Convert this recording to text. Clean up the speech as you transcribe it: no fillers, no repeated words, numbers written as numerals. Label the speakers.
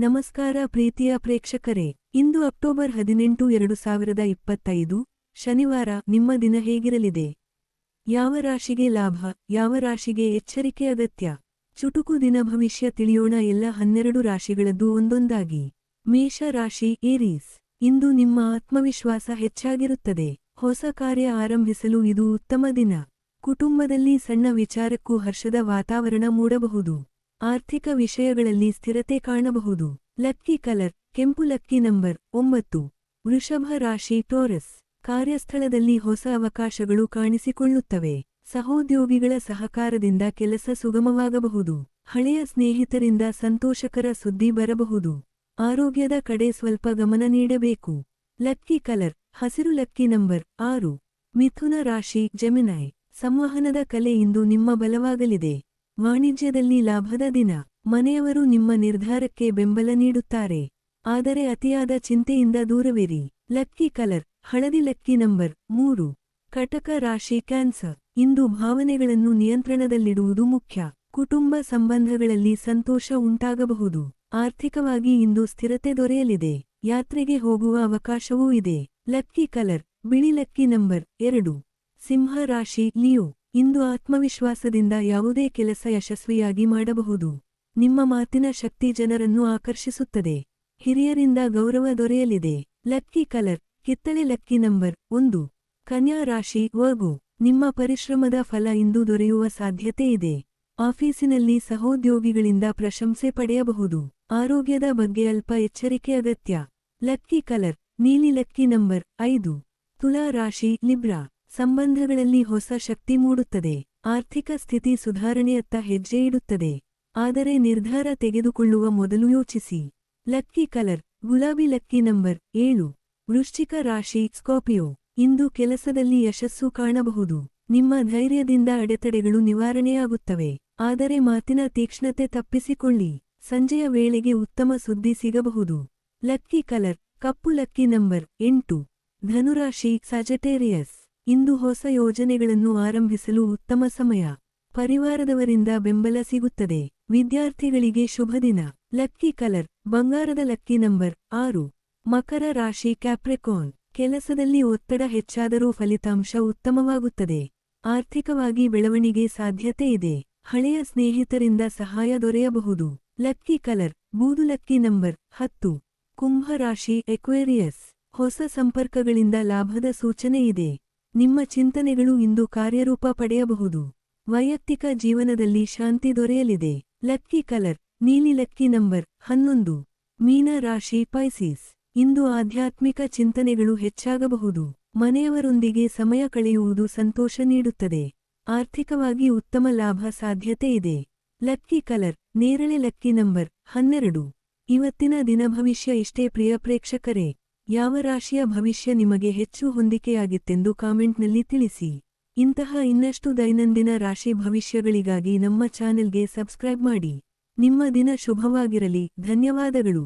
Speaker 1: ನಮಸ್ಕಾರ ಪ್ರೀತಿಯ ಪ್ರೇಕ್ಷಕರೇ, ಇಂದು ಅಕ್ಟೋಬರ್ 18, 2025, ಶನಿವಾರ. ನಿಮ್ಮ ದಿನ ಹೇಗಿರಲಿದೆ? ಯಾವ ರಾಶಿಗೆ ಲಾಭ, ಯಾವ ರಾಶಿಗೆ ಎಚ್ಚರಿಕೆ ಅಗತ್ಯ? ಚುಟುಕು ದಿನ ಭವಿಷ್ಯ ತಿಳಿಯೋಣ. ಎಲ್ಲ 12 ರಾಶಿಗಳದ್ದು ಒಂದೊಂದಾಗಿ. ಮೇಷ ರಾಶಿ, ಏರೀಸ್. ಇಂದು ನಿಮ್ಮ ಆತ್ಮವಿಶ್ವಾಸ ಹೆಚ್ಚಾಗಿರುತ್ತದೆ. ಹೊಸ ಕಾರ್ಯ ಆರಂಭಿಸಲು ಇದು ಉತ್ತಮ ದಿನ. ಕುಟುಂಬದಲ್ಲಿ ಸಣ್ಣ ವಿಚಾರಕ್ಕೂ ಹರ್ಷದ ವಾತಾವರಣ ಮೂಡಬಹುದು. ಆರ್ಥಿಕ ವಿಷಯಗಳಲ್ಲಿ ಸ್ಥಿರತೆ ಕಾಣಬಹುದು. ಲಕ್ಕಿ ಕಲರ್ ಕೆಂಪು. Lucky number 9. ವೃಷಭ ರಾಶಿ, ಟೋರಸ್. ಕಾರ್ಯಸ್ಥಳದಲ್ಲಿ ಹೊಸ ಅವಕಾಶಗಳು ಕಾಣಿಸಿಕೊಳ್ಳುತ್ತವೆ. ಸಹೋದ್ಯೋಗಿಗಳ ಸಹಕಾರದಿಂದ ಕೆಲಸ ಸುಗಮವಾಗಬಹುದು. ಹಳೆಯ ಸ್ನೇಹಿತರಿಂದ ಸಂತೋಷಕರ ಸುದ್ದಿ ಬರಬಹುದು. ಆರೋಗ್ಯದ ಕಡೆ ಸ್ವಲ್ಪ ಗಮನ ನೀಡಬೇಕು. ಲಕ್ಕಿ ಕಲರ್ ಹಸಿರು. Lucky number 6. ಮಿಥುನ ರಾಶಿ, ಜೆಮಿನೈ. ಸಂವಹನದ ಕಲೆ ಇಂದು ನಿಮ್ಮ ಬಲವಾಗಲಿದೆ. ವಾಣಿಜ್ಯದಲ್ಲಿ ಲಾಭದ ದಿನ. ಮನೆಯವರು ನಿಮ್ಮ ನಿರ್ಧಾರಕ್ಕೆ ಬೆಂಬಲ ನೀಡುತ್ತಾರೆ. ಆದರೆ ಅತಿಯಾದ ಚಿಂತೆಯಿಂದ ದೂರವಿರಿ. ಲಕ್ಕಿ ಕಲರ್ ಹಳದಿ. Lucky number 3. ಕಟಕ ರಾಶಿ, ಕ್ಯಾನ್ಸರ್. ಇಂದು ಭಾವನೆಗಳನ್ನು ನಿಯಂತ್ರಣದಲ್ಲಿಡುವುದು ಮುಖ್ಯ. ಕುಟುಂಬ ಸಂಬಂಧಗಳಲ್ಲಿ ಸಂತೋಷ ಉಂಟಾಗಬಹುದು. ಆರ್ಥಿಕವಾಗಿ ಇಂದು ಸ್ಥಿರತೆ ದೊರೆಯಲಿದೆ. ಯಾತ್ರೆಗೆ ಹೋಗುವ ಅವಕಾಶವೂ ಇದೆ. ಲಕ್ಕಿ ಕಲರ್ ಬಿಳಿ. Lucky number 2. ಸಿಂಹ ರಾಶಿ, ಲಿಯೋ. ಇಂದು ಆತ್ಮವಿಶ್ವಾಸದಿಂದ ಯಾವುದೇ ಕೆಲಸ ಯಶಸ್ವಿಯಾಗಿ ಮಾಡಬಹುದು. ನಿಮ್ಮ ಮಾತಿನ ಶಕ್ತಿ ಜನರನ್ನು ಆಕರ್ಷಿಸುತ್ತದೆ. ಹಿರಿಯರಿಂದ ಗೌರವ ದೊರೆಯಲಿದೆ. ಲಕ್ಕಿ ಕಲರ್ ಕಿತ್ತಳೆ. Lucky number 1. ಕನ್ಯಾ ರಾಶಿ, ವರ್ಗೋ. ನಿಮ್ಮ ಪರಿಶ್ರಮದ ಫಲ ಇಂದು ದೊರೆಯುವ ಸಾಧ್ಯತೆ ಇದೆ. ಆಫೀಸಿನಲ್ಲಿ ಸಹೋದ್ಯೋಗಿಗಳಿಂದ ಪ್ರಶಂಸೆ ಪಡೆಯಬಹುದು. ಆರೋಗ್ಯದ ಬಗ್ಗೆ ಅಲ್ಪ ಎಚ್ಚರಿಕೆ ಅಗತ್ಯ. ಲಕ್ಕಿ ಕಲರ್ ನೀಲಿ. Lucky number 5. ತುಲಾ ರಾಶಿ, ಲಿಬ್ರಾ. ಸಂಬಂಧಗಳಲ್ಲಿ ಹೊಸ ಶಕ್ತಿ ಮೂಡುತ್ತದೆ. ಆರ್ಥಿಕ ಸ್ಥಿತಿ ಸುಧಾರಣೆಯತ್ತ ಹೆಜ್ಜೆ ಇಡುತ್ತದೆ. ಆದರೆ ನಿರ್ಧಾರ ತೆಗೆದುಕೊಳ್ಳುವ ಮೊದಲು ಯೋಚಿಸಿ. ಲಕ್ಕಿ ಕಲರ್ ಗುಲಾಬಿ. Lucky number 7. ವೃಶ್ಚಿಕ ರಾಶಿ, ಸ್ಕಾರ್ಪಿಯೋ. ಇಂದು ಕೆಲಸದಲ್ಲಿ ಯಶಸ್ಸು ಕಾಣಬಹುದು. ನಿಮ್ಮ ಧೈರ್ಯದಿಂದ ಅಡೆತಡೆಗಳು ನಿವಾರಣೆಯಾಗುತ್ತವೆ. ಆದರೆ ಮಾತಿನ ತೀಕ್ಷ್ಣತೆ ತಪ್ಪಿಸಿಕೊಳ್ಳಿ. ಸಂಜೆಯ ವೇಳೆಗೆ ಉತ್ತಮ ಸುದ್ದಿ ಸಿಗಬಹುದು. ಲಕ್ಕಿ ಕಲರ್ ಕಪ್ಪು. Lucky number 8. ಧನುರಾಶಿ, ಸ್ಯಾಜಿಟೇರಿಯಸ್. ಇಂದು ಹೊಸ ಯೋಜನೆಗಳನ್ನು ಆರಂಭಿಸಲು ಉತ್ತಮ ಸಮಯ. ಪರಿವಾರದವರಿಂದ ಬೆಂಬಲ ಸಿಗುತ್ತದೆ. ವಿದ್ಯಾರ್ಥಿಗಳಿಗೆ ಶುಭ ದಿನ. ಲಕ್ಕಿ ಕಲರ್ ಬಂಗಾರದ. Lucky number 6. ಮಕರ ರಾಶಿ, ಕ್ಯಾಪ್ರಿಕಾರ್ನ್. ಕೆಲಸದಲ್ಲಿ ಒತ್ತಡ ಹೆಚ್ಚಾದರೂ ಫಲಿತಾಂಶ ಉತ್ತಮವಾಗುತ್ತದೆ. ಆರ್ಥಿಕವಾಗಿ ಬೆಳವಣಿಗೆ ಸಾಧ್ಯತೆ ಇದೆ. ಹಳೆಯ ಸ್ನೇಹಿತರಿಂದ ಸಹಾಯ ದೊರೆಯಬಹುದು. ಲಕ್ಕಿ ಕಲರ್ ಬೂದು. Lucky number 10. ಕುಂಭ ರಾಶಿ, ಎಕ್ವೇರಿಯಸ್. ಹೊಸ ಸಂಪರ್ಕಗಳಿಂದ ಲಾಭದ ಸೂಚನೆ ಇದೆ. ನಿಮ್ಮ ಚಿಂತನೆಗಳು ಇಂದು ಕಾರ್ಯರೂಪ ಪಡೆಯಬಹುದು. ವೈಯಕ್ತಿಕ ಜೀವನದಲ್ಲಿ ಶಾಂತಿ ದೊರೆಯಲಿದೆ. ಲಕ್ಕಿ ಕಲರ್ ನೀಲಿ. Lucky number 11. ಮೀನ ರಾಶಿ, ಪೈಸಿಸ್. ಇಂದು ಆಧ್ಯಾತ್ಮಿಕ ಚಿಂತನೆಗಳು ಹೆಚ್ಚಾಗಬಹುದು. ಮನೆಯವರೊಂದಿಗೆ ಸಮಯ ಕಳೆಯುವುದು ಸಂತೋಷ ನೀಡುತ್ತದೆ. ಆರ್ಥಿಕವಾಗಿ ಉತ್ತಮ ಲಾಭ ಸಾಧ್ಯತೆ ಇದೆ. ಲಕ್ಕಿ ಕಲರ್ ನೇರಳೆ. Lucky number 12. ಇವತ್ತಿನ ದಿನ ಭವಿಷ್ಯ ಇಷ್ಟೇ. ಪ್ರಿಯ ಪ್ರೇಕ್ಷಕರೇ, ಯಾವ ರಾಶಿಯ ಭವಿಷ್ಯ ನಿಮಗೆ ಹೆಚ್ಚು ಹೊಂದಿಕೆಯಾಗಿತ್ತೆಂದು ಕಾಮೆಂಟ್ನಲ್ಲಿ ತಿಳಿಸಿ. ಇಂತಹ ಇನ್ನಷ್ಟು ದೈನಂದಿನ ರಾಶಿ ಭವಿಷ್ಯಗಳಿಗಾಗಿ ನಮ್ಮ ಚಾನೆಲ್ಗೆ ಸಬ್ಸ್ಕ್ರೈಬ್ ಮಾಡಿ. ನಿಮ್ಮ ದಿನ ಶುಭವಾಗಿರಲಿ. ಧನ್ಯವಾದಗಳು.